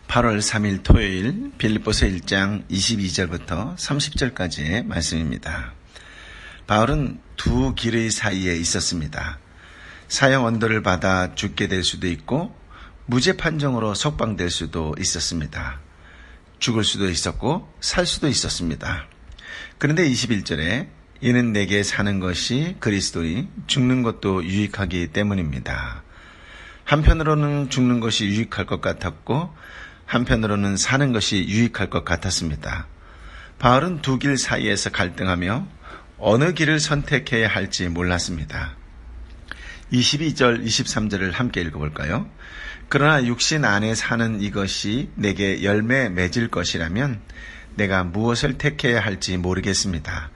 8월 3일 토요일 빌립보서 1장 22절부터 30절까지의 말씀입니다. 바울은 두 길의 사이에 있었습니다. 사형 언도를 받아 죽게 될 수도 있고 무죄 판정으로 석방될 수도 있었습니다. 죽을 수도 있었고 살 수도 있었습니다. 그런데 21절에 이는 내게 사는 것이 그리스도니 죽는 것도 유익하기 때문입니다. 한편으로는 죽는 것이 유익할 것 같았고 한편으로는 사는 것이 유익할 것 같았습니다. 바울은 두 길 사이에서 갈등하며 어느 길을 선택해야 할지 몰랐습니다. 22절, 23절을 함께 읽어볼까요? 그러나 육신 안에 사는 이것이 내게 열매 맺을 것이라면 내가 무엇을 택해야 할지 모르겠습니다.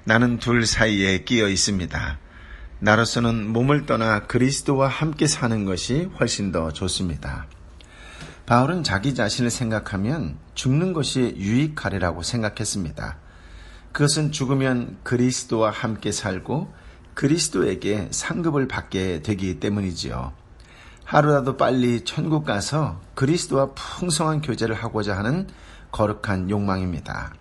나는 둘 사이에 끼어 있습니다. 나로서는 몸을 떠나 그리스도와 함께 사는 것이 훨씬 더 좋습니다. 바울은 자기 자신을 생각하면 죽는 것이 유익하리라고 생각했습니다. 그것은 죽으면 그리스도와 함께 살고 그리스도에게 상급을 받게 되기 때문이지요. 하루라도 빨리 천국 가서 그리스도와 풍성한 교제를 하고자 하는 거룩한 욕망입니다.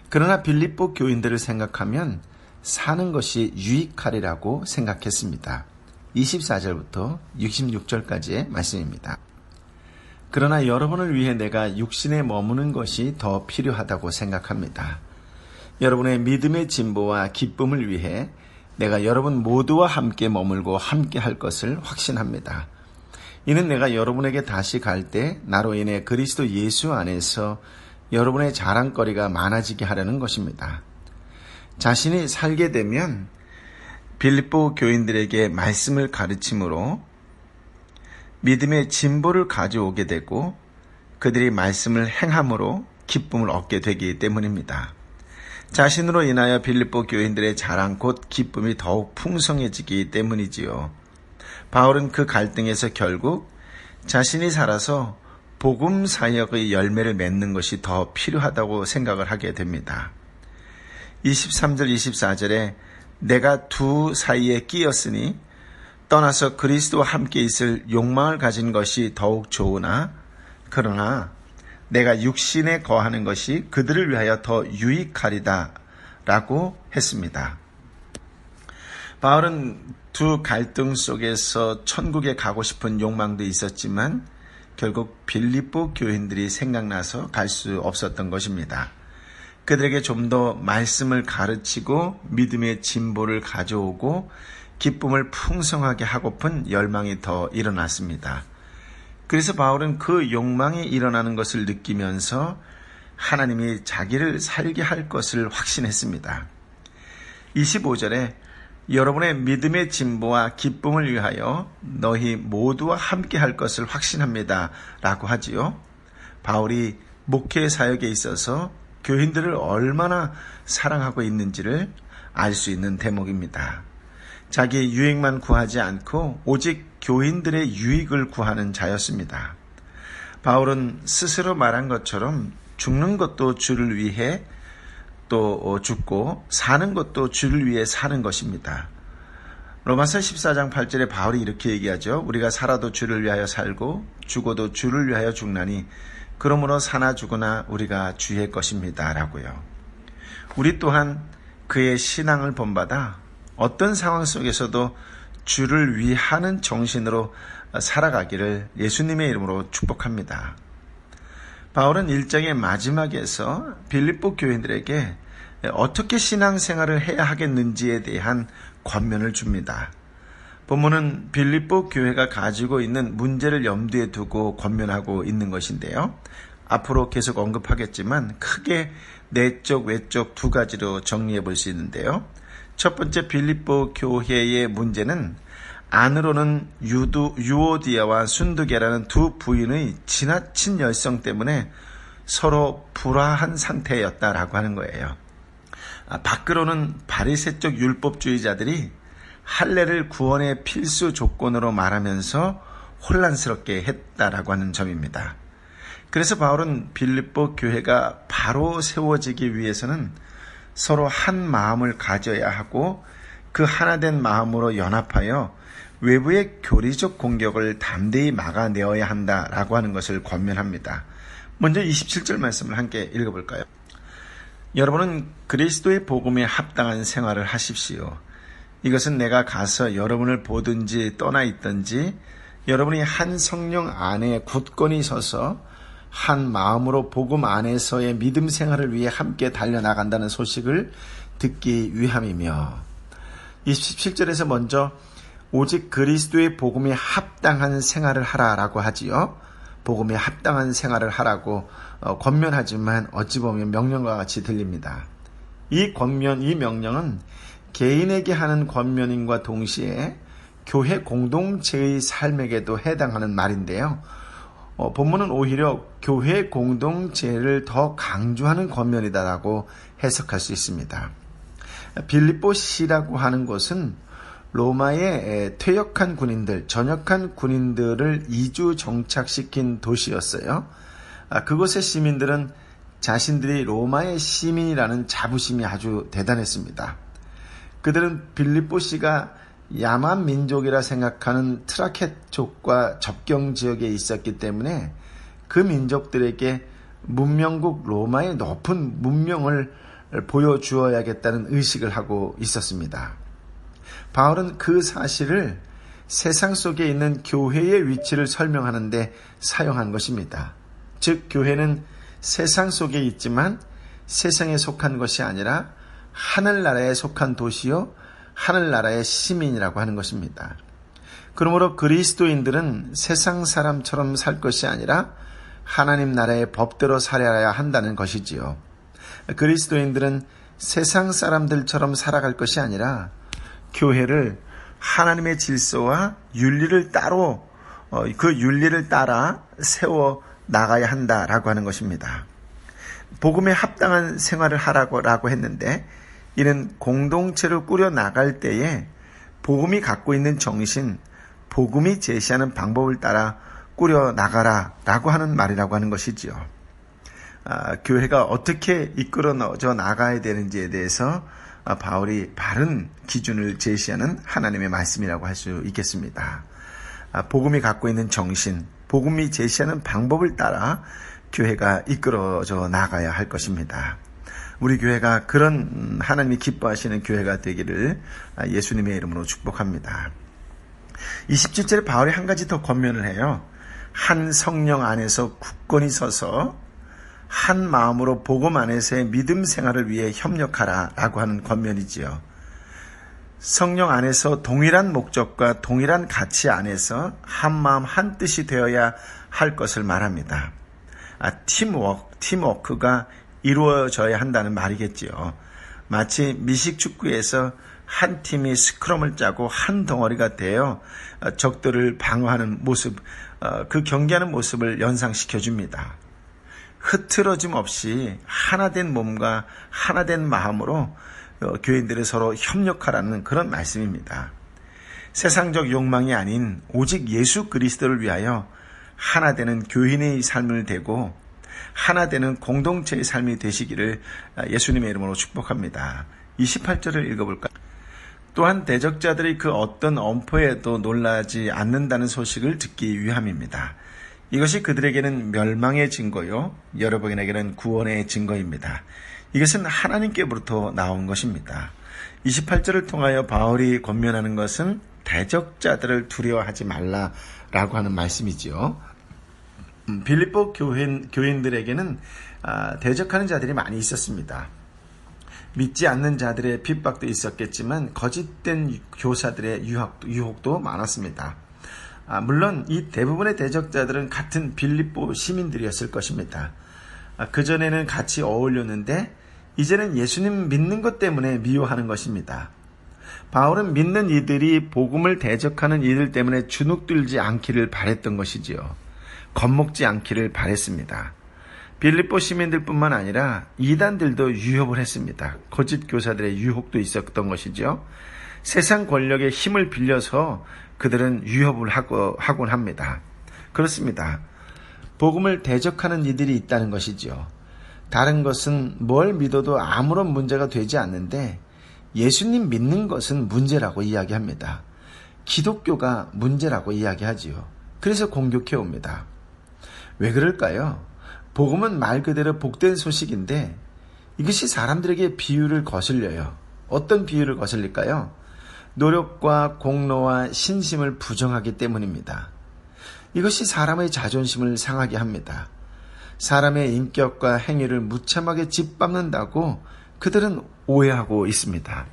그러나 빌립보 교인들을 생각하면 사는 것이 유익하리라고 생각했습니다. 24절부터 66절까지의 말씀입니다. 그러나 여러분을 위해 내가 육신에 머무는 것이 더 필요하다고 생각합니다. 여러분의 믿음의 진보와 기쁨을 위해 내가 여러분 모두와 함께 머물고 함께 할 것을 확신합니다. 이는 내가 여러분에게 다시 갈 때 나로 인해 그리스도 예수 안에서 여러분의 자랑거리가 많아지게 하려는 것입니다. 자신이 살게 되면 빌립보 교인들에게 말씀을 가르침으로 믿음의 진보를 가져오게 되고 그들이 말씀을 행함으로 기쁨을 얻게 되기 때문입니다. 자신으로 인하여 빌립보 교인들의 자랑 곧 기쁨이 더욱 풍성해지기 때문이지요. 바울은 그 갈등에서 결국 자신이 살아서 복음 사역의 열매를 맺는 것이 더 필요하다고 생각을 하게 됩니다. 23절 24절에 내가 두 사이에 끼었으니 떠나서 그리스도와 함께 있을 욕망을 가진 것이 더욱 좋으나 그러나 내가 육신에 거하는 것이 그들을 위하여 더 유익하리다 라고 했습니다. 바울은 두 갈등 속에서 천국에 가고 싶은 욕망도 있었지만 결국 빌립보 교인들이 생각나서 갈 수 없었던 것입니다. 그들에게 좀 더 말씀을 가르치고 믿음의 진보를 가져오고 기쁨을 풍성하게 하고픈 열망이 더 일어났습니다. 그래서 바울은 그 욕망이 일어나는 것을 느끼면서 하나님이 자기를 살게 할 것을 확신했습니다. 25절에 여러분의 믿음의 진보와 기쁨을 위하여 너희 모두와 함께 할 것을 확신합니다 라고 하지요. 바울이 목회 사역에 있어서 교인들을 얼마나 사랑하고 있는지를 알 수 있는 대목입니다. 자기 유익만 구하지 않고 오직 교인들의 유익을 구하는 자였습니다. 바울은 스스로 말한 것처럼 죽는 것도 주를 위해 또 죽고 사는 것도 주를 위해 사는 것입니다. 로마서 14장 8절에 바울이 이렇게 얘기하죠. 우리가 살아도 주를 위하여 살고 죽어도 주를 위하여 죽나니 그러므로 사나 죽으나 우리가 주의 것입니다 라고요. 우리 또한 그의 신앙을 본받아 어떤 상황 속에서도 주를 위하는 정신으로 살아가기를 예수님의 이름으로 축복합니다. 바울은 일장의 마지막에서 빌립보 교인들에게 어떻게 신앙생활을 해야 하겠는지에 대한 권면을 줍니다. 본문은 빌립보 교회가 가지고 있는 문제를 염두에 두고 권면하고 있는 것인데요. 앞으로 계속 언급하겠지만 크게 내적, 외적 두 가지로 정리해 볼 수 있는데요. 첫 번째 빌립보 교회의 문제는 안으로는 유오디아와 순두계라는 두 부인의 지나친 열성 때문에 서로 불화한 상태였다라고 하는 거예요. 밖으로는 바리새적 율법주의자들이 할례를 구원의 필수 조건으로 말하면서 혼란스럽게 했다라고 하는 점입니다. 그래서 바울은 빌립보 교회가 바로 세워지기 위해서는 서로 한 마음을 가져야 하고 그 하나된 마음으로 연합하여 외부의 교리적 공격을 담대히 막아내어야 한다라고 하는 것을 권면합니다. 먼저 27절 말씀을 함께 읽어볼까요? 여러분은 그리스도의 복음에 합당한 생활을 하십시오. 이것은 내가 가서 여러분을 보든지 떠나 있든지 여러분이 한 성령 안에 굳건히 서서 한 마음으로 복음 안에서의 믿음 생활을 위해 함께 달려나간다는 소식을 듣기 위함이며, 27절에서 먼저 오직 그리스도의 복음에 합당한 생활을 하라라고 하지요. 복음에 합당한 생활을 하라고 권면하지만 어찌 보면 명령과 같이 들립니다. 이 권면, 이 명령은 개인에게 하는 권면인과 동시에 교회 공동체의 삶에게도 해당하는 말인데요. 본문은 오히려 교회 공동체를 더 강조하는 권면이다라고 해석할 수 있습니다. 빌립보시라고 하는 곳은 로마의 퇴역한 군인들, 전역한 군인들을 이주 정착시킨 도시였어요. 그곳의 시민들은 자신들이 로마의 시민이라는 자부심이 아주 대단했습니다. 그들은 빌립보시가 야만 민족이라 생각하는 트라켓족과 접경 지역에 있었기 때문에 그 민족들에게 문명국 로마의 높은 문명을 보여주어야겠다는 의식을 하고 있었습니다. 바울은 그 사실을 세상 속에 있는 교회의 위치를 설명하는 데 사용한 것입니다. 즉, 교회는 세상 속에 있지만 세상에 속한 것이 아니라 하늘나라에 속한 도시요 하늘나라의 시민이라고 하는 것입니다. 그러므로 그리스도인들은 세상 사람처럼 살 것이 아니라 하나님 나라의 법대로 살아야 한다는 것이지요. 그리스도인들은 세상 사람들처럼 살아갈 것이 아니라 교회를 하나님의 질서와 윤리를 그 윤리를 따라 세워 나가야 한다라고 하는 것입니다. 복음에 합당한 생활을 하라고 했는데, 이는 공동체를 꾸려 나갈 때에 복음이 갖고 있는 정신, 복음이 제시하는 방법을 따라 꾸려 나가라라고 하는 말이라고 하는 것이지요. 교회가 어떻게 이끌어져 나가야 되는지에 대해서 바울이 바른 기준을 제시하는 하나님의 말씀이라고 할 수 있겠습니다. 복음이 갖고 있는 정신, 복음이 제시하는 방법을 따라 교회가 이끌어져 나가야 할 것입니다. 우리 교회가 그런 하나님이 기뻐하시는 교회가 되기를 예수님의 이름으로 축복합니다. 27절에 바울이 한 가지 더 권면을 해요. 한 성령 안에서 굳건히 서서 한 마음으로 복음 안에서의 믿음 생활을 위해 협력하라라고 하는 권면이지요. 성령 안에서 동일한 목적과 동일한 가치 안에서 한 마음 한 뜻이 되어야 할 것을 말합니다. 팀워크가 이루어져야 한다는 말이겠지요. 마치 미식축구에서 한 팀이 스크럼을 짜고 한 덩어리가 되어 적들을 방어하는 모습, 그 경기하는 모습을 연상시켜줍니다. 흐트러짐 없이 하나된 몸과 하나된 마음으로 교인들이 서로 협력하라는 그런 말씀입니다. 세상적 욕망이 아닌 오직 예수 그리스도를 위하여 하나 되는 교인의 삶을 되고 하나 되는 공동체의 삶이 되시기를 예수님의 이름으로 축복합니다. 28절을 읽어볼까요? 또한 대적자들이 그 어떤 엄포에도 놀라지 않는다는 소식을 듣기 위함입니다. 이것이 그들에게는 멸망의 증거요, 여러분에게는 구원의 증거입니다. 이것은 하나님께로부터 나온 것입니다. 28절을 통하여 바울이 권면하는 것은 대적자들을 두려워하지 말라라고 하는 말씀이지요. 빌립보 교인들에게는 대적하는 자들이 많이 있었습니다. 믿지 않는 자들의 핍박도 있었겠지만 거짓된 교사들의 유혹도 많았습니다. 물론 이 대부분의 대적자들은 같은 빌립보 시민들이었을 것입니다. 그전에는 같이 어울렸는데 이제는 예수님 믿는 것 때문에 미워하는 것입니다. 바울은 믿는 이들이 복음을 대적하는 이들 때문에 주눅들지 않기를 바랬던 것이지요. 겁먹지 않기를 바랬습니다. 빌립보 시민들뿐만 아니라 이단들도 유혹을 했습니다. 거짓 교사들의 유혹도 있었던 것이죠. 세상 권력의 힘을 빌려서 그들은 유혹을 하곤 합니다. 그렇습니다. 복음을 대적하는 이들이 있다는 것이죠. 다른 것은 뭘 믿어도 아무런 문제가 되지 않는데 예수님 믿는 것은 문제라고 이야기합니다. 기독교가 문제라고 이야기하지요. 그래서 공격해 옵니다. 왜 그럴까요? 복음은 말 그대로 복된 소식인데 이것이 사람들에게 비유를 거슬려요. 어떤 비유를 거슬릴까요? 노력과 공로와 신심을 부정하기 때문입니다. 이것이 사람의 자존심을 상하게 합니다. 사람의 인격과 행위를 무참하게 짓밟는다고 그들은 오해하고 있습니다.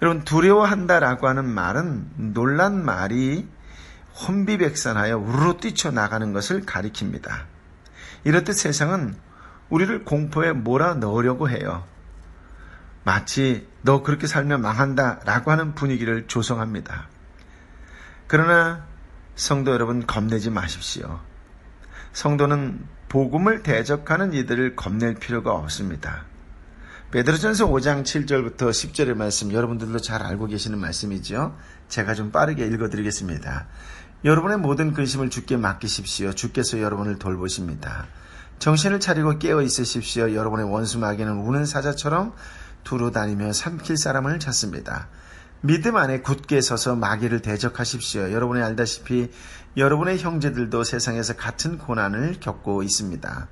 여러분, 두려워한다라고 하는 말은 놀란 말이 혼비백산하여 우르르 뛰쳐나가는 것을 가리킵니다. 이렇듯 세상은 우리를 공포에 몰아넣으려고 해요. 마치 너 그렇게 살면 망한다 라고 하는 분위기를 조성합니다. 그러나 성도 여러분, 겁내지 마십시오. 성도는 복음을 대적하는 이들을 겁낼 필요가 없습니다. 베드로전서 5장 7절부터 10절의 말씀, 여러분들도 잘 알고 계시는 말씀이죠. 제가 좀 빠르게 읽어드리겠습니다. 여러분의 모든 근심을 주께 맡기십시오. 주께서 여러분을 돌보십니다. 정신을 차리고 깨어 있으십시오. 여러분의 원수 마귀는 우는 사자처럼 두루 다니며 삼킬 사람을 찾습니다. 믿음 안에 굳게 서서 마귀를 대적하십시오. 여러분이 알다시피 여러분의 형제들도 세상에서 같은 고난을 겪고 있습니다.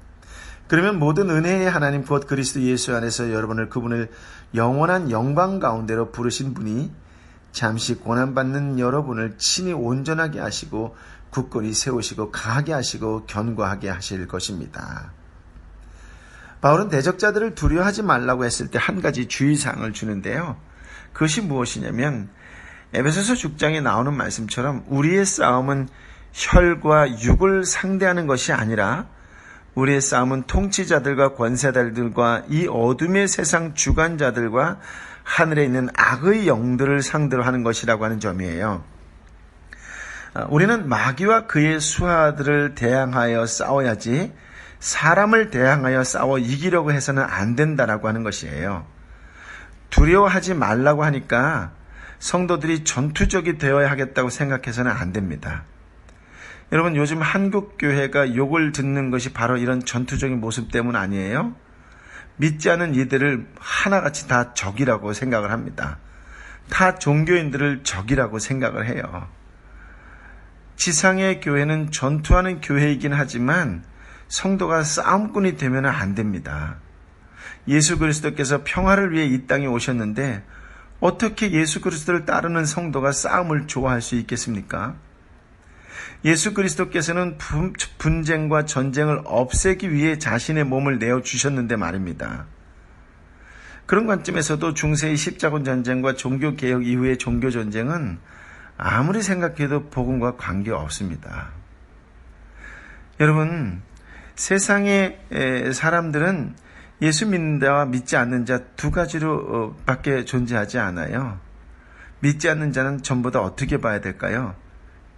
그러면 모든 은혜의 하나님 곧 그리스도 예수 안에서 여러분을 그분을 영원한 영광 가운데로 부르신 분이 잠시 고난받는 여러분을 친히 온전하게 하시고 굳건히 세우시고 강하게 하시고 견고하게 하실 것입니다. 바울은 대적자들을 두려워하지 말라고 했을 때 한 가지 주의사항을 주는데요. 그것이 무엇이냐면 에베소서 6장에 나오는 말씀처럼 우리의 싸움은 혈과 육을 상대하는 것이 아니라 우리의 싸움은 통치자들과 권세자들과 이 어둠의 세상 주관자들과 하늘에 있는 악의 영들을 상대로 하는 것이라고 하는 점이에요. 우리는 마귀와 그의 수하들을 대항하여 싸워야지 사람을 대항하여 싸워 이기려고 해서는 안 된다라고 하는 것이에요. 두려워하지 말라고 하니까 성도들이 전투적이 되어야 하겠다고 생각해서는 안 됩니다. 여러분, 요즘 한국 교회가 욕을 듣는 것이 바로 이런 전투적인 모습 때문 아니에요? 믿지 않은 이들을 하나같이 다 적이라고 생각을 합니다. 타 종교인들을 적이라고 생각을 해요. 지상의 교회는 전투하는 교회이긴 하지만 성도가 싸움꾼이 되면 안 됩니다. 예수 그리스도께서 평화를 위해 이 땅에 오셨는데 어떻게 예수 그리스도를 따르는 성도가 싸움을 좋아할 수 있겠습니까? 예수 그리스도께서는 분쟁과 전쟁을 없애기 위해 자신의 몸을 내어주셨는데 말입니다. 그런 관점에서도 중세의 십자군 전쟁과 종교개혁 이후의 종교전쟁은 아무리 생각해도 복음과 관계없습니다. 여러분, 세상의 사람들은 예수 믿는 자와 믿지 않는 자 두 가지로 밖에 존재하지 않아요. 믿지 않는 자는 전부 다 어떻게 봐야 될까요?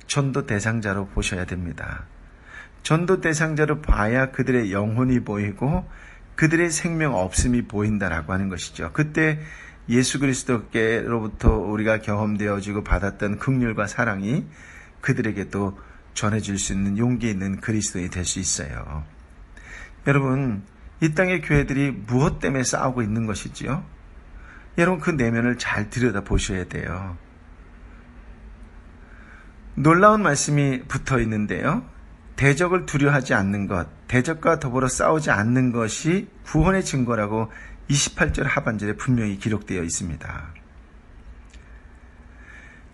전도 대상자로 보셔야 됩니다. 전도 대상자로 봐야 그들의 영혼이 보이고 그들의 생명 없음이 보인다라고 하는 것이죠. 그때 예수 그리스도께로부터 우리가 경험되어지고 받았던 긍휼과 사랑이 그들에게도 전해질 수 있는 용기 있는 그리스도인이 될 수 있어요. 여러분, 이 땅의 교회들이 무엇 때문에 싸우고 있는 것이지요? 여러분, 그 내면을 잘 들여다 보셔야 돼요. 놀라운 말씀이 붙어 있는데요. 대적을 두려워하지 않는 것, 대적과 더불어 싸우지 않는 것이 구원의 증거라고 28절 하반절에 분명히 기록되어 있습니다.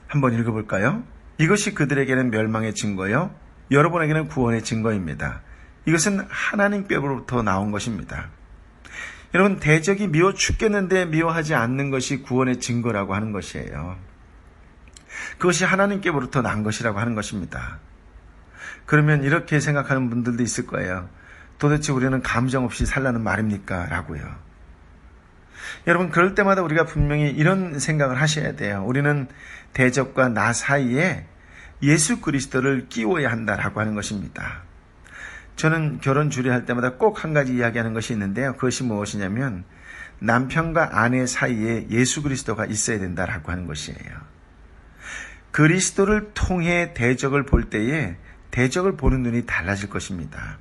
한번 읽어볼까요? 이것이 그들에게는 멸망의 증거요, 여러분에게는 구원의 증거입니다. 이것은 하나님께로부터 나온 것입니다. 여러분, 대적이 미워 죽겠는데 미워하지 않는 것이 구원의 증거라고 하는 것이에요. 그것이 하나님께로부터 난 것이라고 하는 것입니다. 그러면 이렇게 생각하는 분들도 있을 거예요. 도대체 우리는 감정 없이 살라는 말입니까? 라고요. 여러분, 그럴 때마다 우리가 분명히 이런 생각을 하셔야 돼요. 우리는 대적과 나 사이에 예수 그리스도를 끼워야 한다라고 하는 것입니다. 저는 결혼 주례할 때마다 꼭 한 가지 이야기하는 것이 있는데요. 그것이 무엇이냐면 남편과 아내 사이에 예수 그리스도가 있어야 된다라고 하는 것이에요. 그리스도를 통해 대적을 볼 때에 대적을 보는 눈이 달라질 것입니다.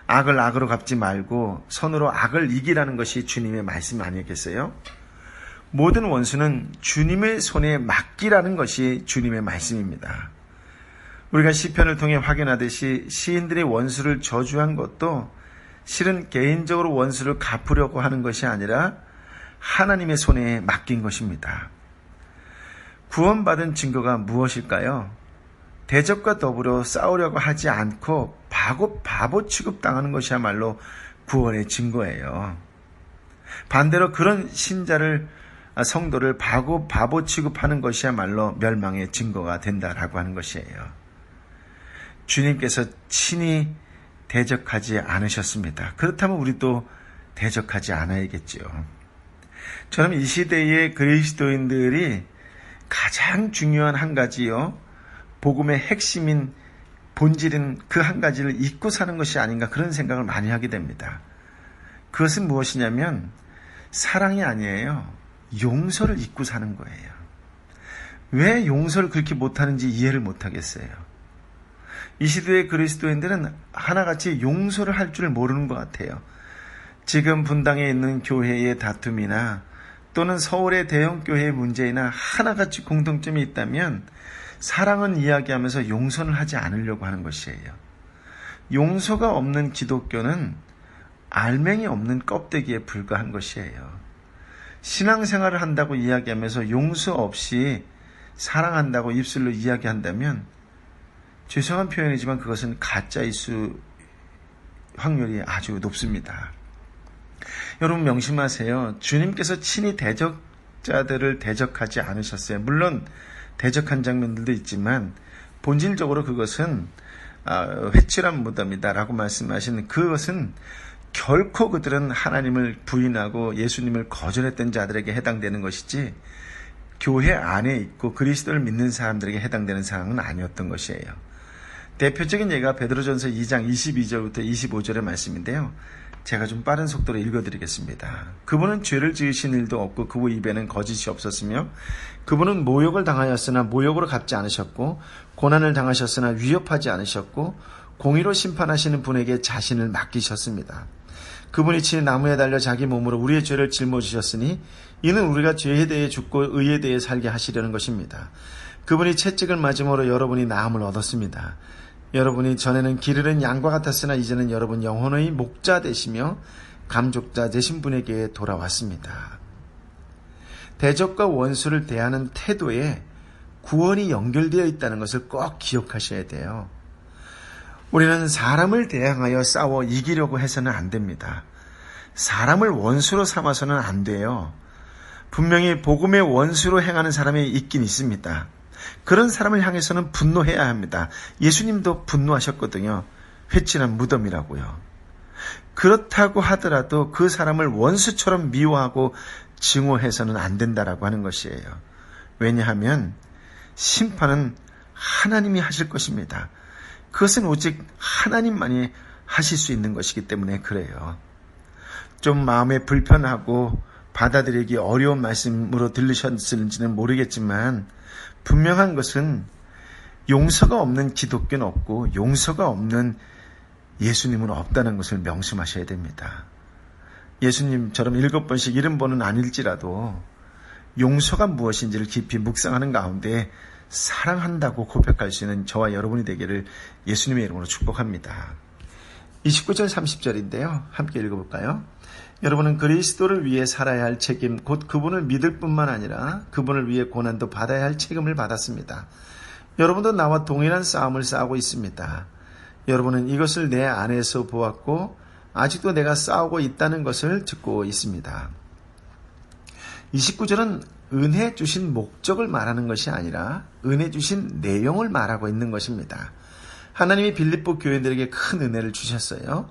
악을 악으로 갚지 말고 선으로 악을 이기라는 것이 주님의 말씀 아니겠어요? 모든 원수는 주님의 손에 맡기라는 것이 주님의 말씀입니다. 우리가 시편을 통해 확인하듯이 시인들의 원수를 저주한 것도 실은 개인적으로 원수를 갚으려고 하는 것이 아니라 하나님의 손에 맡긴 것입니다. 구원받은 증거가 무엇일까요? 대적과 더불어 싸우려고 하지 않고 바보 취급당하는 것이야말로 구원의 증거예요. 반대로 그런 성도를 바보 취급하는 것이야말로 멸망의 증거가 된다라고 하는 것이에요. 주님께서 친히 대적하지 않으셨습니다. 그렇다면 우리도 대적하지 않아야겠지요. 저는 이 시대의 그리스도인들이 가장 중요한 한 가지요, 복음의 핵심인 본질인 그 한 가지를 잊고 사는 것이 아닌가, 그런 생각을 많이 하게 됩니다. 그것은 무엇이냐면 사랑이 아니에요. 용서를 잊고 사는 거예요. 왜 용서를 그렇게 못하는지 이해를 못하겠어요. 이 시대의 그리스도인들은 하나같이 용서를 할 줄 모르는 것 같아요. 지금 분당에 있는 교회의 다툼이나 또는 서울의 대형 교회의 문제이나 하나같이 공통점이 있다면 사랑은 이야기하면서 용서는 하지 않으려고 하는 것이에요. 용서가 없는 기독교는 알맹이 없는 껍데기에 불과한 것이에요. 신앙생활을 한다고 이야기하면서 용서 없이 사랑한다고 입술로 이야기한다면 죄송한 표현이지만 그것은 가짜일 수 확률이 아주 높습니다. 여러분 명심하세요. 주님께서 친히 대적자들을 대적하지 않으셨어요. 물론 대적한 장면들도 있지만 본질적으로 그것은 회칠한 무덤이다라고 말씀하시는 그것은 결코 그들은 하나님을 부인하고 예수님을 거절했던 자들에게 해당되는 것이지 교회 안에 있고 그리스도를 믿는 사람들에게 해당되는 상황은 아니었던 것이에요. 대표적인 예가 베드로전서 2장 22절부터 25절의 말씀인데요. 제가 좀 빠른 속도로 읽어드리겠습니다. 그분은 죄를 지으신 일도 없고 그분 입에는 거짓이 없었으며 그분은 모욕을 당하였으나 모욕으로 갚지 않으셨고 고난을 당하셨으나 위협하지 않으셨고 공의로 심판하시는 분에게 자신을 맡기셨습니다. 그분이 친히 나무에 달려 자기 몸으로 우리의 죄를 짊어지셨으니 이는 우리가 죄에 대해 죽고 의에 대해 살게 하시려는 것입니다. 그분이 채찍을 맞음으로 여러분이 나음을 얻었습니다. 여러분이 전에는 길 잃은 양과 같았으나 이제는 여러분 영혼의 목자 되시며 감족자 되신 분에게 돌아왔습니다. 대적과 원수를 대하는 태도에 구원이 연결되어 있다는 것을 꼭 기억하셔야 돼요. 우리는 사람을 대항하여 싸워 이기려고 해서는 안 됩니다. 사람을 원수로 삼아서는 안 돼요. 분명히 복음의 원수로 행하는 사람이 있긴 있습니다. 그런 사람을 향해서는 분노해야 합니다. 예수님도 분노하셨거든요. 회칠한 무덤이라고요. 그렇다고 하더라도 그 사람을 원수처럼 미워하고 증오해서는 안 된다라고 하는 것이에요. 왜냐하면 심판은 하나님이 하실 것입니다. 그것은 오직 하나님만이 하실 수 있는 것이기 때문에 그래요. 좀 마음에 불편하고 받아들이기 어려운 말씀으로 들리셨을지는 모르겠지만 분명한 것은 용서가 없는 기독교는 없고 용서가 없는 예수님은 없다는 것을 명심하셔야 됩니다. 예수님처럼 7번씩 70번은 아닐지라도 용서가 무엇인지를 깊이 묵상하는 가운데 사랑한다고 고백할 수 있는 저와 여러분이 되기를 예수님의 이름으로 축복합니다. 29절 30절인데요. 함께 읽어볼까요? 여러분은 그리스도를 위해 살아야 할 책임, 곧 그분을 믿을 뿐만 아니라 그분을 위해 고난도 받아야 할 책임을 받았습니다. 여러분도 나와 동일한 싸움을 싸우고 있습니다. 여러분은 이것을 내 안에서 보았고 아직도 내가 싸우고 있다는 것을 듣고 있습니다. 29절은 은혜 주신 목적을 말하는 것이 아니라 은혜 주신 내용을 말하고 있는 것입니다. 하나님이 빌립보 교인들에게 큰 은혜를 주셨어요.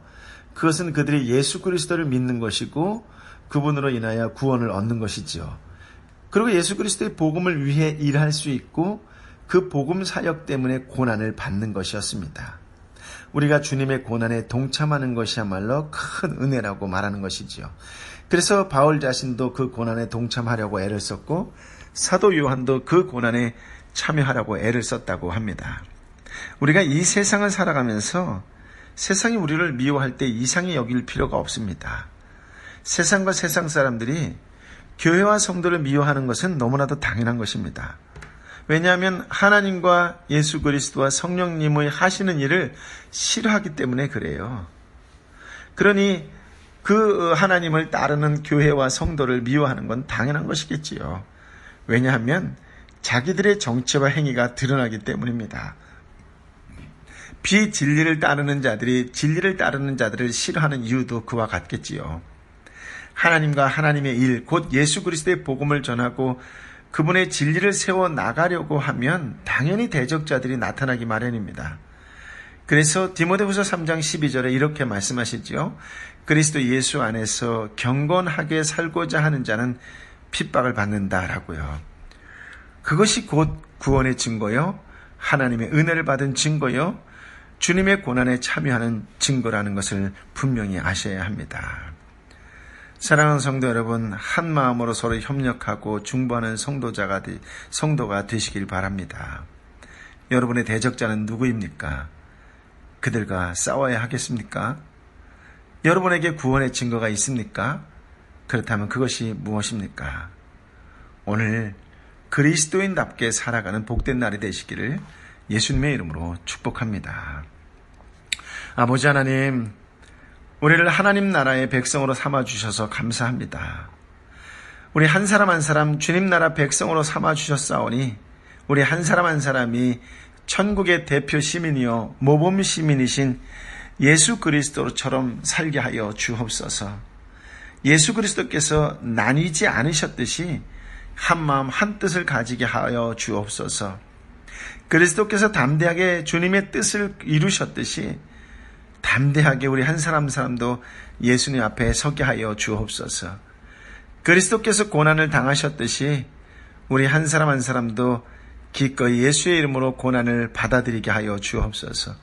그것은 그들이 예수 그리스도를 믿는 것이고 그분으로 인하여 구원을 얻는 것이지요. 그리고 예수 그리스도의 복음을 위해 일할 수 있고 그 복음 사역 때문에 고난을 받는 것이었습니다. 우리가 주님의 고난에 동참하는 것이야말로 큰 은혜라고 말하는 것이지요. 그래서 바울 자신도 그 고난에 동참하려고 애를 썼고 사도 요한도 그 고난에 참여하라고 애를 썼다고 합니다. 우리가 이 세상을 살아가면서 세상이 우리를 미워할 때 이상히 여길 필요가 없습니다. 세상과 세상 사람들이 교회와 성도를 미워하는 것은 너무나도 당연한 것입니다. 왜냐하면 하나님과 예수 그리스도와 성령님의 하시는 일을 싫어하기 때문에 그래요. 그러니 그 하나님을 따르는 교회와 성도를 미워하는 건 당연한 것이겠지요. 왜냐하면 자기들의 정체와 행위가 드러나기 때문입니다. 비진리를 따르는 자들이 진리를 따르는 자들을 싫어하는 이유도 그와 같겠지요. 하나님과 하나님의 일, 곧 예수 그리스도의 복음을 전하고 그분의 진리를 세워 나가려고 하면 당연히 대적자들이 나타나기 마련입니다. 그래서 디모데후서 3장 12절에 이렇게 말씀하시죠. 그리스도 예수 안에서 경건하게 살고자 하는 자는 핍박을 받는다라고요. 그것이 곧 구원의 증거요, 하나님의 은혜를 받은 증거요, 주님의 고난에 참여하는 증거라는 것을 분명히 아셔야 합니다. 사랑하는 성도 여러분, 한 마음으로 서로 협력하고 중보하는 성도가 되시길 바랍니다. 여러분의 대적자는 누구입니까? 그들과 싸워야 하겠습니까? 여러분에게 구원의 증거가 있습니까? 그렇다면 그것이 무엇입니까? 오늘 그리스도인답게 살아가는 복된 날이 되시기를 예수님의 이름으로 축복합니다. 아버지 하나님, 우리를 하나님 나라의 백성으로 삼아주셔서 감사합니다. 우리 한 사람 한 사람 주님 나라 백성으로 삼아주셨사오니 우리 한 사람 한 사람이 천국의 대표 시민이요 모범 시민이신 예수 그리스도처럼 살게 하여 주옵소서. 예수 그리스도께서 나뉘지 않으셨듯이 한마음 한뜻을 가지게 하여 주옵소서. 그리스도께서 담대하게 주님의 뜻을 이루셨듯이 담대하게 우리 한 사람 한 사람도 예수님 앞에 서게 하여 주옵소서. 그리스도께서 고난을 당하셨듯이 우리 한 사람 한 사람도 기꺼이 예수의 이름으로 고난을 받아들이게 하여 주옵소서.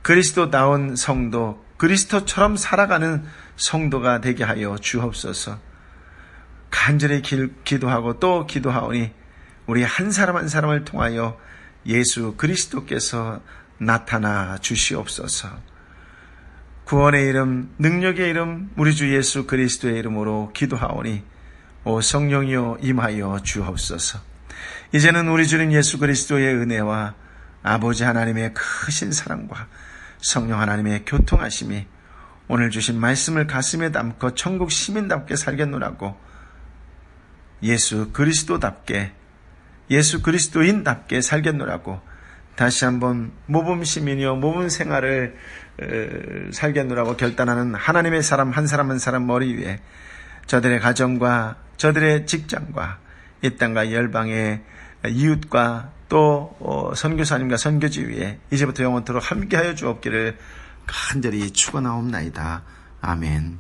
그리스도다운 성도, 그리스도처럼 살아가는 성도가 되게 하여 주옵소서. 간절히 기도하고 또 기도하오니 우리 한 사람 한 사람을 통하여 예수 그리스도께서 나타나 주시옵소서. 구원의 이름, 능력의 이름, 우리 주 예수 그리스도의 이름으로 기도하오니 오 성령이여 임하여 주옵소서. 이제는 우리 주님 예수 그리스도의 은혜와 아버지 하나님의 크신 사랑과 성령 하나님의 교통하심이 오늘 주신 말씀을 가슴에 담고 천국 시민답게 살겠노라고 예수 그리스도답게 예수 그리스도인답게 살겠노라고 다시 한번 모범 시민이요 모범 생활을 살겠노라고 결단하는 하나님의 사람 한 사람 한 사람 머리 위에 저들의 가정과 저들의 직장과 이 땅과 열방의 이웃과 또 선교사님과 선교지 위에 이제부터 영원토록 함께하여 주옵기를 간절히 축원하옵나이다. 아멘.